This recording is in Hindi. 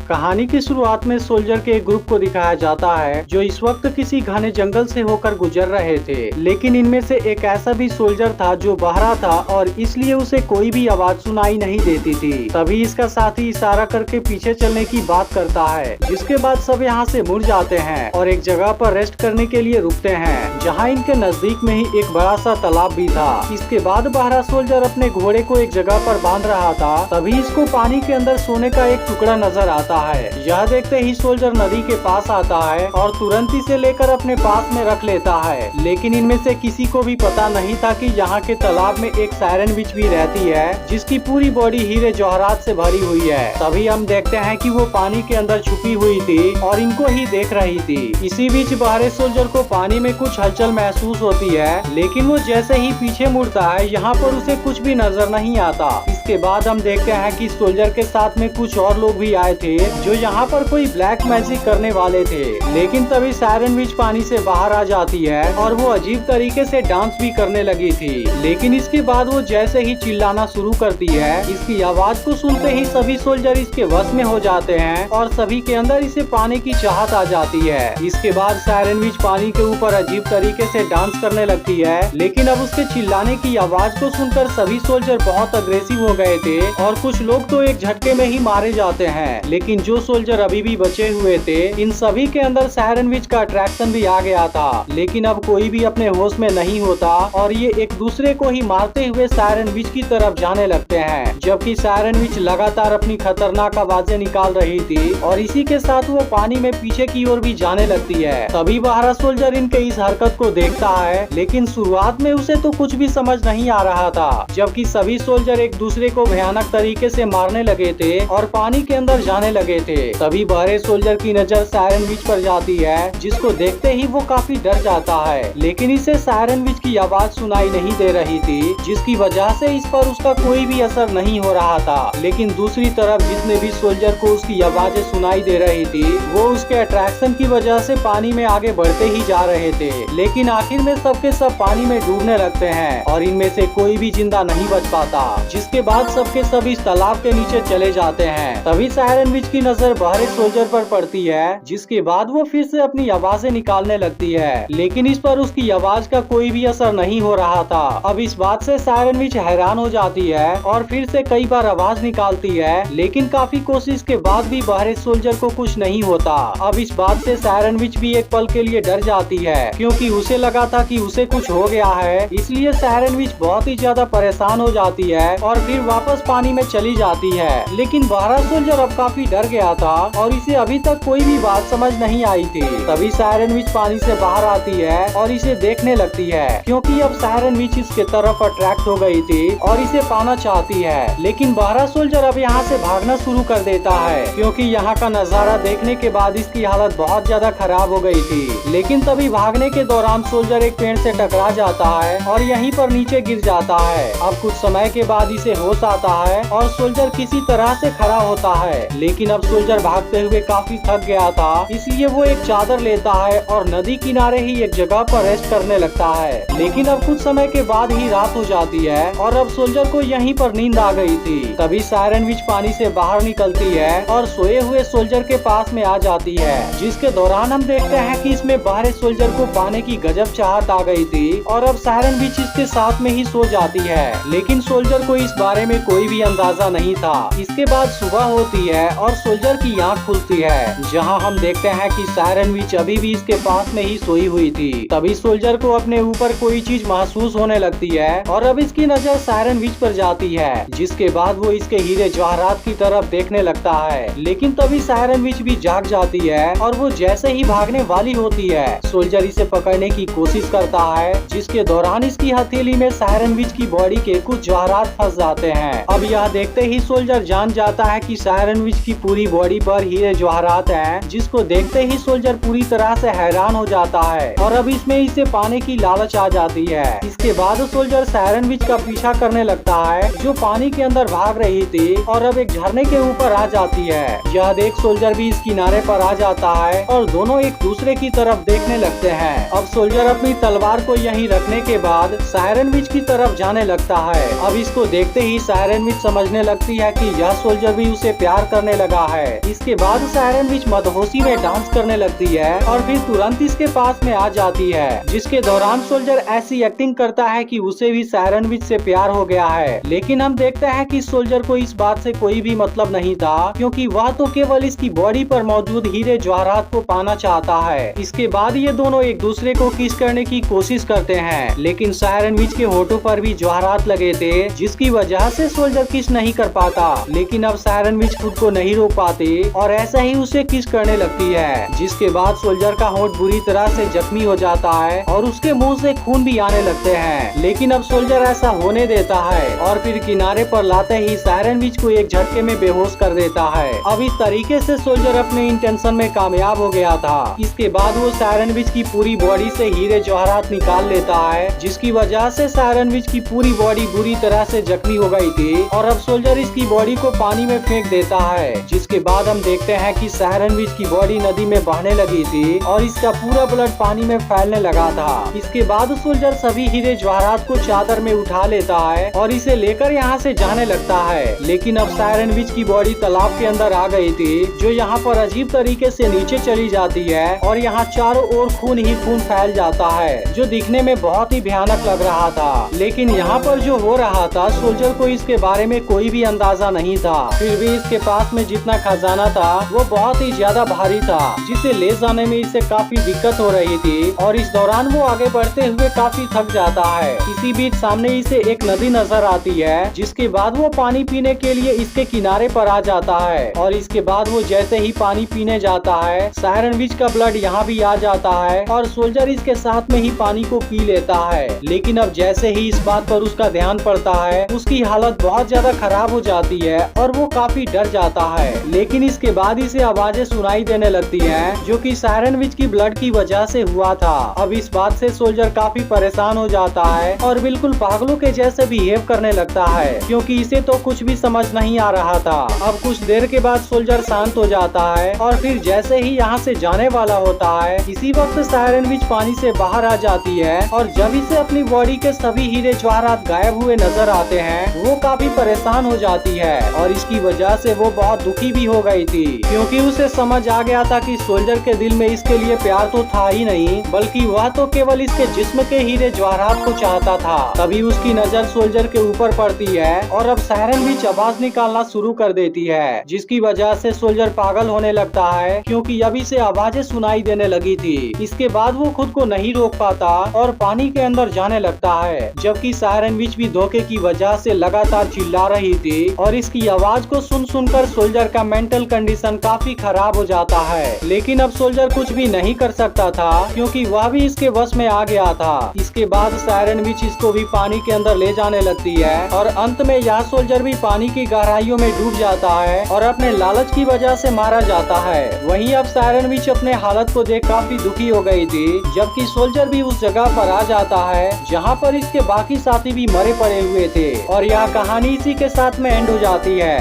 कहानी की शुरुआत में सोल्जर के एक ग्रुप को दिखाया जाता है जो इस वक्त किसी घने जंगल से होकर गुजर रहे थे। लेकिन इनमें से एक ऐसा भी सोल्जर था जो बहरा था और इसलिए उसे कोई भी आवाज सुनाई नहीं देती थी। तभी इसका साथी इशारा करके पीछे चलने की बात करता है, जिसके बाद सब यहाँ से मुड़ जाते हैं और एक जगह पर रेस्ट करने के लिए रुकते हैं, जहाँ इनके नजदीक में ही एक बड़ा सा तालाब भी था। इसके बाद बहरा सोल्जर अपने घोड़े को एक जगह पर बांध रहा था, तभी इसको पानी के अंदर सोने का एक टुकड़ा नजर आता है। यह देखते ही सोल्जर नदी के पास आता है और तुरंत इसे लेकर अपने पास में रख लेता है। लेकिन इनमें से किसी को भी पता नहीं था कि यहाँ के तालाब में एक सायरन विच भी रहती है, जिसकी पूरी बॉडी हीरे जवाहरात से भरी हुई है। तभी हम देखते हैं कि वो पानी के अंदर छुपी हुई थी और इनको ही देख रही थी। इसी बीच बहरे सोल्जर को पानी में कुछ हलचल महसूस होती है, लेकिन वो जैसे ही पीछे मुड़ता है यहाँ पर उसे कुछ भी नजर नहीं आता। इसके बाद हम देखते हैं कि सोल्जर के साथ में कुछ और लोग भी आए थे जो यहाँ पर कोई ब्लैक मैजिक करने वाले थे। लेकिन तभी सायरन विच पानी से बाहर आ जाती है और वो अजीब तरीके से डांस भी करने लगी थी। लेकिन इसके बाद वो जैसे ही चिल्लाना शुरू करती है, इसकी आवाज को सुनते ही सभी सोल्जर इसके वश में हो जाते हैं और सभी के अंदर इसे पाने की चाहत आ जाती है। इसके बाद सायरन विच पानी के ऊपर अजीब तरीके से डांस करने लगती है, लेकिन अब उसके चिल्लाने की आवाज को सुनकर सभी सोल्जर बहुत अग्रेसिव हो गए थे और कुछ लोग तो एक झटके में ही मारे जाते हैं। लेकिन जो सोल्जर अभी भी बचे हुए थे, इन सभी के अंदर सायरन विच का अट्रैक्शन भी आ गया था। लेकिन अब कोई भी अपने होश में नहीं होता और ये एक दूसरे को ही मारते हुए सायरन विच की तरफ जाने लगते हैं, जबकि सायरन विच लगातार अपनी खतरनाक आवाजें निकाल रही थी और इसी के साथ वो पानी में पीछे की ओर भी जाने लगती है। तभी बहरा सोल्जर इनके इस हरकत को देखता है, लेकिन शुरुआत में उसे तो कुछ भी समझ नहीं आ रहा था, जबकि सभी सोल्जर एक दूसरे को भयानक तरीके से मारने लगे थे और पानी के अंदर जाने लगे थे। तभी बहरे सोल्जर की नजर सायरन विच पर जाती है, जिसको देखते ही वो काफी डर जाता है। लेकिन इसे सायरन विच की आवाज सुनाई नहीं दे रही थी, जिसकी वजह से इस पर उसका कोई भी असर नहीं हो रहा था। लेकिन दूसरी तरफ जितने भी सोल्जर को उसकी आवाजें सुनाई दे रही थी, वो उसके अट्रैक्शन की वजह से पानी में आगे बढ़ते ही जा रहे थे। लेकिन आखिर में सबके सब पानी में डूबने लगते हैं और इनमें से कोई भी जिंदा नहीं बच पाता, जिसके बाद सबके सब इस तालाब के नीचे चले जाते हैं। तभी सायरन विच की नजर बहरे सोल्जर पर पड़ती है, जिसके बाद वो फिर से अपनी आवाजें निकालने लगती है, लेकिन इस पर उसकी आवाज का कोई भी असर नहीं हो रहा था। अब इस बात से सायरन विच हैरान हो जाती है और फिर से कई बार आवाज निकालती है, लेकिन काफी कोशिश के बाद भी बहरे सोल्जर को कुछ नहीं होता। अब इस बात से सायरन विच भी एक पल के लिए डर जाती है, क्योंकि उसे लगा था कि उसे कुछ हो गया है। इसलिए सायरन विच बहुत ही ज्यादा परेशान हो जाती है और फिर वापस पानी में चली जाती है। लेकिन बहरा सोल्जर अब काफी डर गया था और इसे अभी तक कोई भी बात समझ नहीं आई थी। तभी सायरन विच पानी से बाहर आती है और इसे देखने लगती है, क्योंकि अब सायरन विच इसके तरफ अट्रैक्ट हो गई थी और इसे पाना चाहती है। लेकिन बहरा सोल्जर अब यहाँ से भागना शुरू कर देता है, क्योंकि यहाँ का नजारा देखने के बाद इसकी हालत बहुत ज्यादा खराब हो गई थी। लेकिन तभी भागने के दौरान सोल्जर एक पेड़ से टकरा जाता है और यहीं पर नीचे गिर जाता है। अब कुछ समय के बाद इसे होश आता है और सोल्जर किसी तरह से खड़ा होता है। लेकिन अब सोल्जर भागते हुए काफी थक गया था, इसलिए वो एक चादर लेता है और नदी किनारे ही एक जगह पर रेस्ट करने लगता है। लेकिन अब कुछ समय के बाद ही रात हो जाती है और अब सोल्जर को यहीं पर नींद आ गई थी। तभी सायरन विच पानी से बाहर निकलती है और सोए हुए सोल्जर के पास में आ जाती है, जिसके दौरान हम देखते हैं कि इसमें बहरे सोल्जर को पाने की गजब चाहत आ गई थी और अब सायरन विच इसके साथ में ही सो जाती है। लेकिन सोल्जर को इस बारे में कोई भी अंदाजा नहीं था। इसके बाद सुबह होती है और सोल्जर की आँख खुलती है, जहां हम देखते हैं कि सायरन विच अभी भी इसके पास में ही सोई हुई थी। तभी सोल्जर को अपने ऊपर कोई चीज महसूस होने लगती है और अब इसकी नजर सायरन विच पर जाती है, जिसके बाद वो इसके हीरे जवाहरात की तरफ देखने लगता है। लेकिन तभी सायरन विच भी जाग जाती है और वो जैसे ही भागने वाली होती है, सोल्जर इसे पकड़ने की कोशिश करता है, जिसके दौरान इसकी हथेली में सायरन विच की बॉडी के कुछ जवाहरात फंस जाते हैं। अब यह देखते ही सोल्जर जान जाता है कि सायरन विच की पूरी बॉडी पर हीरे जवाहरात हैं, जिसको देखते ही सोल्जर पूरी तरह से हैरान हो जाता है और अब इसमें इसे पाने की लालच आ जाती है। इसके बाद सोल्जर सायरन विच का पीछा करने लगता है, जो पानी के अंदर भाग रही थी और अब एक झरने के ऊपर आ जाती है। यह देख सोल्जर भी इस किनारे पर आ जाता है और दोनों एक दूसरे की तरफ देखने लगते हैं। अब सोल्जर अपनी तलवार को यहीं रखने के बाद सायरन विच की तरफ जाने लगता है। अब इसको देखते ही सायरन विच समझने लगती है कि यह सोल्जर भी उसे प्यार करने लगा लगा है। इसके बाद सायरन विच मदहोशी में डांस करने लगती है और फिर तुरंत इसके पास में आ जाती है, जिसके दौरान सोल्जर ऐसी एक्टिंग करता है कि उसे भी सायरन विच से प्यार हो गया है। लेकिन हम देखते हैं कि सोल्जर को इस बात से कोई भी मतलब नहीं था, क्योंकि वह तो केवल इसकी बॉडी पर मौजूद हीरे जवाहरात को पाना चाहता है। इसके बाद ये दोनों एक दूसरे को किस करने की कोशिश करते हैं, लेकिन सायरन विच के होठों पर भी जवाहरात लगे थे, जिसकी वजह से सोल्जर किस नहीं कर पाता। लेकिन अब सायरन विच खुद को नहीं रोक पाती और ऐसा ही उसे किस करने लगती है, जिसके बाद सोल्जर का होठ बुरी तरह से जख्मी हो जाता है और उसके मुंह से खून भी आने लगते हैं। लेकिन अब सोल्जर ऐसा होने देता है और फिर किनारे पर लाते ही सायरन विच को एक झटके में बेहोश कर देता है। अब इस तरीके से सोल्जर अपने इंटेंशन में कामयाब हो गया था। इसके बाद वो सायरन विच की पूरी बॉडी से हीरे जवाहरात निकाल लेता है, जिसकी वजह से सायरन विच की पूरी बॉडी बुरी तरह से जख्मी हो गई थी और अब सोल्जर इसकी बॉडी को पानी में फेंक देता है। जिसके बाद हम देखते हैं कि सायरन विच की बॉडी नदी में बहने लगी थी और इसका पूरा ब्लड पानी में फैलने लगा था। इसके बाद सोल्जर सभी हीरे जवाहरात को चादर में उठा लेता है और इसे लेकर यहाँ से जाने लगता है। लेकिन अब सायरन विच की बॉडी तालाब के अंदर आ गई थी, जो यहाँ पर अजीब तरीके से नीचे चली जाती है और यहाँ चारों ओर खून ही खून फैल जाता है, जो दिखने में बहुत ही भयानक लग रहा था। लेकिन यहाँ पर जो हो रहा था सोल्जर को इसके बारे में कोई भी अंदाजा नहीं था। फिर भी इसके पास में जितना खजाना था वो बहुत ही ज्यादा भारी था, जिसे ले जाने में इसे काफी दिक्कत हो रही थी और इस दौरान वो आगे बढ़ते हुए काफी थक जाता है। इसी बीच सामने इसे एक नदी नजर आती है, जिसके बाद वो पानी पीने के लिए इसके किनारे पर आ जाता है और इसके बाद वो जैसे ही पानी पीने जाता है सायरन विच का ब्लड यहाँ भी आ जाता है और सोल्जर इसके साथ में ही पानी को पी लेता है। लेकिन अब जैसे ही इस बात पर उसका ध्यान पड़ता है उसकी हालत बहुत ज्यादा खराब हो जाती है और वो काफी डर जाता है। लेकिन इसके बाद इसे आवाजें सुनाई देने लगती हैं, जो कि सायरन विच की ब्लड की वजह से हुआ था। अब इस बात से सोल्जर काफी परेशान हो जाता है और बिल्कुल पागलों के जैसे बिहेव करने लगता है, क्योंकि इसे तो कुछ भी समझ नहीं आ रहा था। अब कुछ देर के बाद सोल्जर शांत हो जाता है और फिर जैसे ही यहाँ से जाने वाला होता है इसी वक्त सायरन विच पानी से बाहर आ जाती है और जब इसे अपनी बॉडी के सभी हीरे जवाहरात गायब हुए नजर आते हैं वो काफी परेशान हो जाती है और इसकी वजह से वो बहुत दुखी भी हो गई थी, क्योंकि उसे समझ आ गया था कि सोल्जर के दिल में इसके लिए प्यार तो था ही नहीं, बल्कि वह तो केवल इसके जिस्म के हीरे जवाहरात को चाहता था। तभी उसकी नजर सोल्जर के ऊपर पड़ती है और अब सायरन विच आवाज निकालना शुरू कर देती है, जिसकी वजह से सोल्जर पागल होने लगता है, क्योंकि अभी से आवाजें सुनाई देने लगी थी। इसके बाद वो खुद को नहीं रोक पाता और पानी के अंदर जाने लगता है, जबकि सायरन विच भी धोखे की वजह से लगातार चिल्ला रही थी और इसकी आवाज को सुन सुनकर सोल्जर का मेंटल कंडीशन काफी खराब हो जाता है। लेकिन अब सोल्जर कुछ भी नहीं कर सकता था, क्योंकि वह भी इसके वश में आ गया था। इसके बाद सायरन विच इसको भी पानी के अंदर ले जाने लगती है और अंत में यह सोल्जर भी पानी की गहराइयों में डूब जाता है और अपने लालच की वजह से मारा जाता है। वहीं अब सायरन विच अपने हालत को देख काफी दुखी हो गई थी, जबकि सोल्जर भी उस जगह पर आ जाता है जहाँ पर इसके बाकी साथी भी मरे पड़े हुए थे और यह कहानी इसी के साथ में एंड हो जाती है।